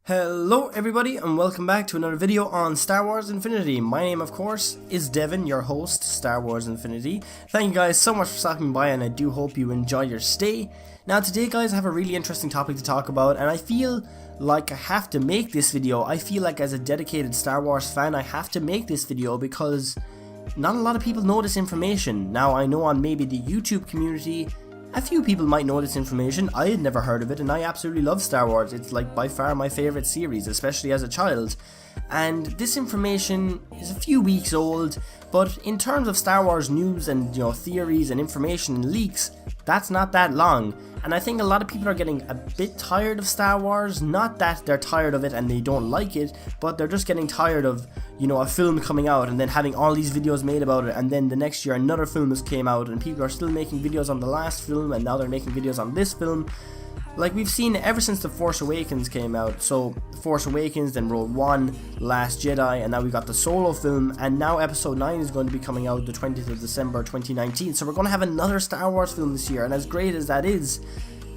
Hello everybody and welcome back to another video on Star Wars Infinity. My name of course is Devin, your host, Star Wars Infinity. Thank you guys so much for stopping by and I do hope you enjoy your stay. Now today guys I have a really interesting topic to talk about and I feel like I have to make this video. I feel like as a dedicated Star Wars fan I have to make this video because not a lot of people know this information. Now I know on maybe the YouTube community a few people might know this information. I had never heard of it and I absolutely love Star Wars. It's like by far my favourite series, especially as a child. And this information is a few weeks old, but in terms of Star Wars news and theories and information and leaks, that's not that long. And I think a lot of people are getting a bit tired of Star Wars. Not that they're tired of it and they don't like it, but they're just getting tired of, a film coming out and then having all these videos made about it, and then the next year another film has came out and people are still making videos on the last film and now they're making videos on this film. Like we've seen ever since The Force Awakens came out. So The Force Awakens, then Rogue One, Last Jedi, and now we got the Solo film, and now Episode 9 is going to be coming out the 20th of December 2019. So we're going to have another Star Wars film this year, and as great as that is,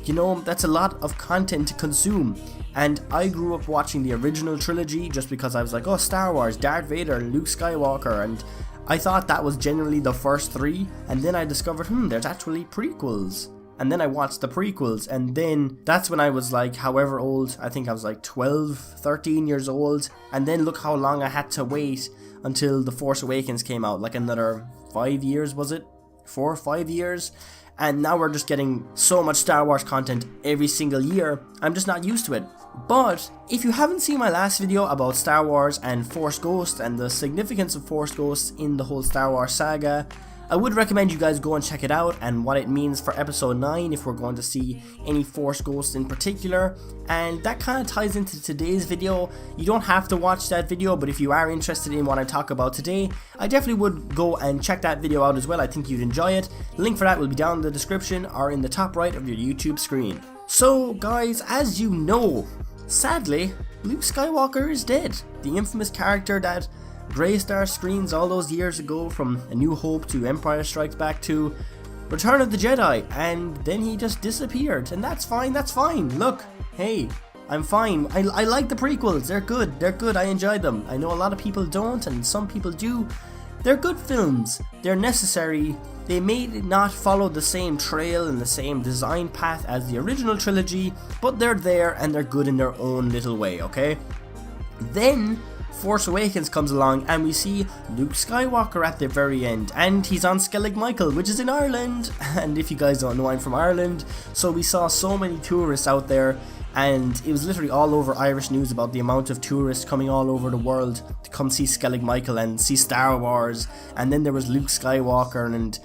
that's a lot of content to consume. And I grew up watching the original trilogy just because I was like, oh, Star Wars, Darth Vader, Luke Skywalker, and I thought that was generally the first three, and then I discovered, there's actually prequels. And then I watched the prequels, and then that's when I was like however old, I think I was like 12, 13 years old, and then look how long I had to wait until The Force Awakens came out, like another 5 years, was it? 4 or 5 years? And now we're just getting so much Star Wars content every single year, I'm just not used to it. But if you haven't seen my last video about Star Wars and Force Ghosts and the significance of Force Ghosts in the whole Star Wars saga, I would recommend you guys go and check it out and what it means for episode 9 if we're going to see any Force Ghosts in particular. And that kind of ties into today's video. You don't have to watch that video, but if you are interested in what I talk about today, I definitely would go and check that video out as well. I think you'd enjoy it. The link for that will be down in the description or in the top right of your YouTube screen. So guys, as you know, sadly, Luke Skywalker is dead. The infamous character that graced our screens all those years ago, from A New Hope to Empire Strikes Back to Return of the Jedi, and then he just disappeared, and that's fine, look, hey, I'm fine, I like the prequels, they're good, I enjoy them. I know a lot of people don't, and some people do. They're good films, they're necessary. They may not follow the same trail and the same design path as the original trilogy, but they're there and they're good in their own little way, okay? Then Force Awakens comes along and we see Luke Skywalker at the very end, and he's on Skellig Michael, which is in Ireland. And if you guys don't know, I'm from Ireland, so we saw so many tourists out there, and it was literally all over Irish news about the amount of tourists coming all over the world to come see Skellig Michael and see Star Wars. And then there was Luke Skywalker and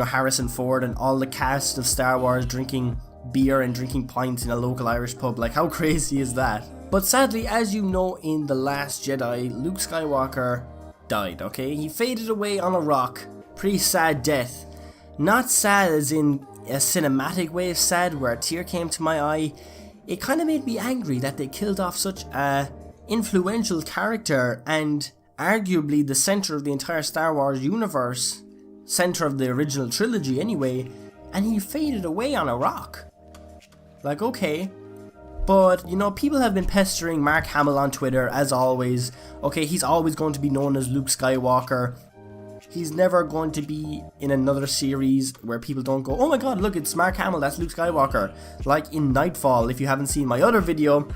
Harrison Ford and all the cast of Star Wars drinking beer and drinking pints in a local Irish pub. Like, how crazy is that? But sadly, as you know, in The Last Jedi, Luke Skywalker died, okay? He faded away on a rock. Pretty sad death. Not sad as in a cinematic way of sad where a tear came to my eye. It kind of made me angry that they killed off such a influential character and arguably the center of the entire Star Wars universe, center of the original trilogy anyway, and he faded away on a rock. Like, okay. But, people have been pestering Mark Hamill on Twitter, as always. Okay, he's always going to be known as Luke Skywalker. He's never going to be in another series where people don't go, oh my god, look, it's Mark Hamill, that's Luke Skywalker. Like in Nightfall, if you haven't seen my other video,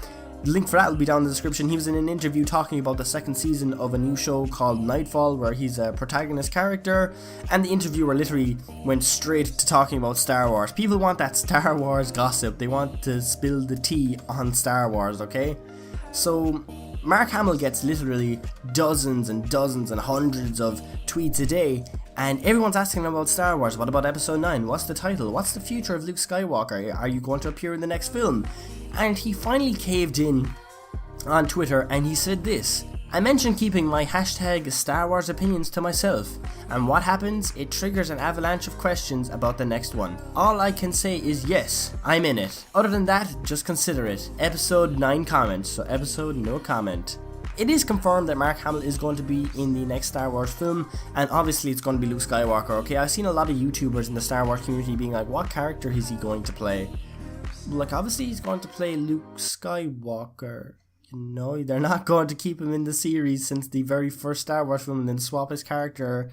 the link for that will be down in the description. He was in an interview talking about the second season of a new show called Nightfall, where he's a protagonist character, and the interviewer literally went straight to talking about Star Wars. People want that Star Wars gossip, they want to spill the tea on Star Wars, okay? So Mark Hamill gets literally dozens and dozens and hundreds of tweets a day, and everyone's asking him about Star Wars. What about episode 9? What's the title? What's the future of Luke Skywalker? Are you going to appear in the next film? And he finally caved in on Twitter and he said this: I mentioned keeping my hashtag Star Wars opinions to myself, and what happens? It triggers an avalanche of questions about the next one. All I can say is yes, I'm in it. Other than that, just consider it. Episode 9 comment, so episode no comment. It is confirmed that Mark Hamill is going to be in the next Star Wars film, and obviously it's going to be Luke Skywalker, okay? I've seen a lot of YouTubers in the Star Wars community being like, what character is he going to play? Like, obviously he's going to play Luke Skywalker. you know, they're not going to keep him in the series since the very first Star Wars film and then swap his character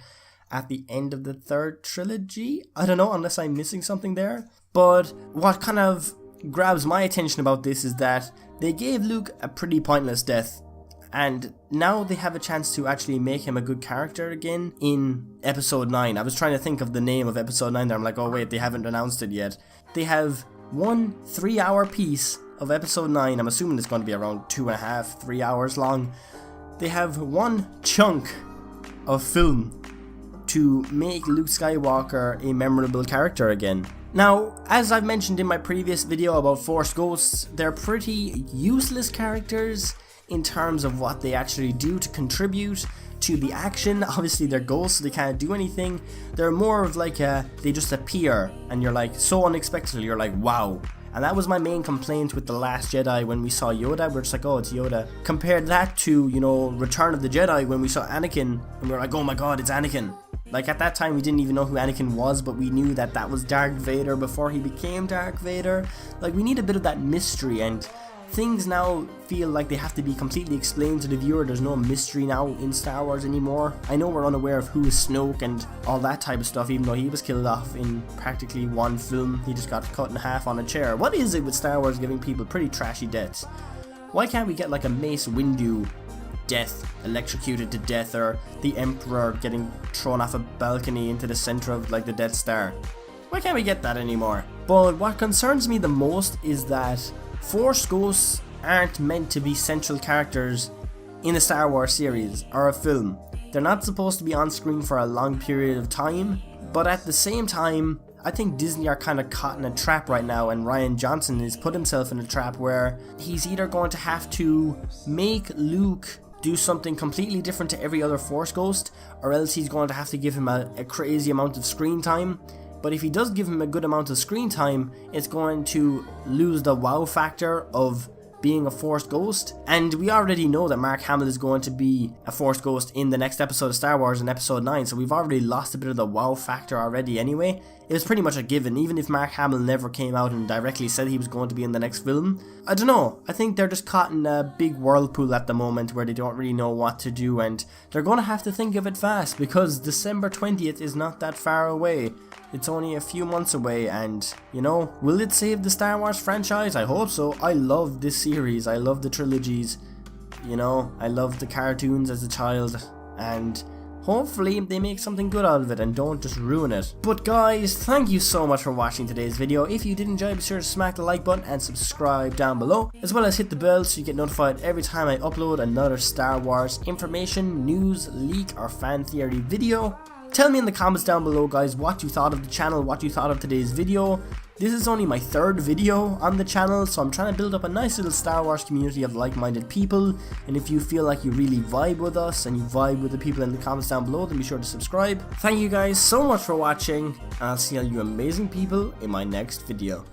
at the end of the third trilogy. I don't know, unless I'm missing something there. But what kind of grabs my attention about this is that they gave Luke a pretty pointless death, and now they have a chance to actually make him a good character again in episode 9. I was trying to think of the name of episode 9 there. I'm like, oh wait, they haven't announced it yet. They have one 3-hour piece of episode 9. I'm assuming it's going to be around 2.5, 3 hours long. They have one chunk of film to make Luke Skywalker a memorable character again. Now, as I've mentioned in my previous video about Force Ghosts, they're pretty useless characters in terms of what they actually do to contribute to the action. Obviously they're ghosts, so they can't do anything. They're more of like they just appear and you're like so unexpectedly, you're like wow. And that was my main complaint with The Last Jedi when we saw Yoda. We're just like, oh, it's Yoda. Compared that to, you know, Return of the Jedi when we saw Anakin and we were like, oh my god, it's Anakin. Like at that time we didn't even know who Anakin was, but we knew that that was Darth Vader before he became Darth Vader. Like we need a bit of that mystery, and things now feel like they have to be completely explained to the viewer. There's no mystery now in Star Wars anymore. I know we're unaware of who is Snoke and all that type of stuff, even though he was killed off in practically one film. He just got cut in half on a chair. What is it with Star Wars giving people pretty trashy deaths? Why can't we get like a Mace Windu death, electrocuted to death, or the Emperor getting thrown off a balcony into the center of like the Death Star? Why can't we get that anymore? But what concerns me the most is that Force Ghosts aren't meant to be central characters in a Star Wars series or a film. They're not supposed to be on screen for a long period of time, but at the same time, I think Disney are kind of caught in a trap right now, and Rian Johnson has put himself in a trap where he's either going to have to make Luke do something completely different to every other Force Ghost, or else he's going to have to give him a crazy amount of screen time. But if he does give him a good amount of screen time, it's going to lose the wow factor of being a Force Ghost. And we already know that Mark Hamill is going to be a Force Ghost in the next episode of Star Wars in episode 9, so we've already lost a bit of the wow factor already anyway. It was pretty much a given, even if Mark Hamill never came out and directly said he was going to be in the next film. I don't know, I think they're just caught in a big whirlpool at the moment where they don't really know what to do, and they're going to have to think of it fast, because December 20th is not that far away. It's only a few months away, and, you know, will it save the Star Wars franchise? I hope so. I love this series. I love the trilogies. You know, I loved the cartoons as a child, and hopefully they make something good out of it and don't just ruin it. But guys, thank you so much for watching today's video. If you did enjoy, be sure to smack the like button and subscribe down below, as well as hit the bell so you get notified every time I upload another Star Wars information, news, leak, or fan theory video. Tell me in the comments down below, guys, what you thought of the channel, what you thought of today's video. This is only my third video on the channel, so I'm trying to build up a nice little Star Wars community of like-minded people. And if you feel like you really vibe with us and you vibe with the people in the comments down below, then be sure to subscribe. Thank you guys so much for watching, and I'll see all you amazing people in my next video.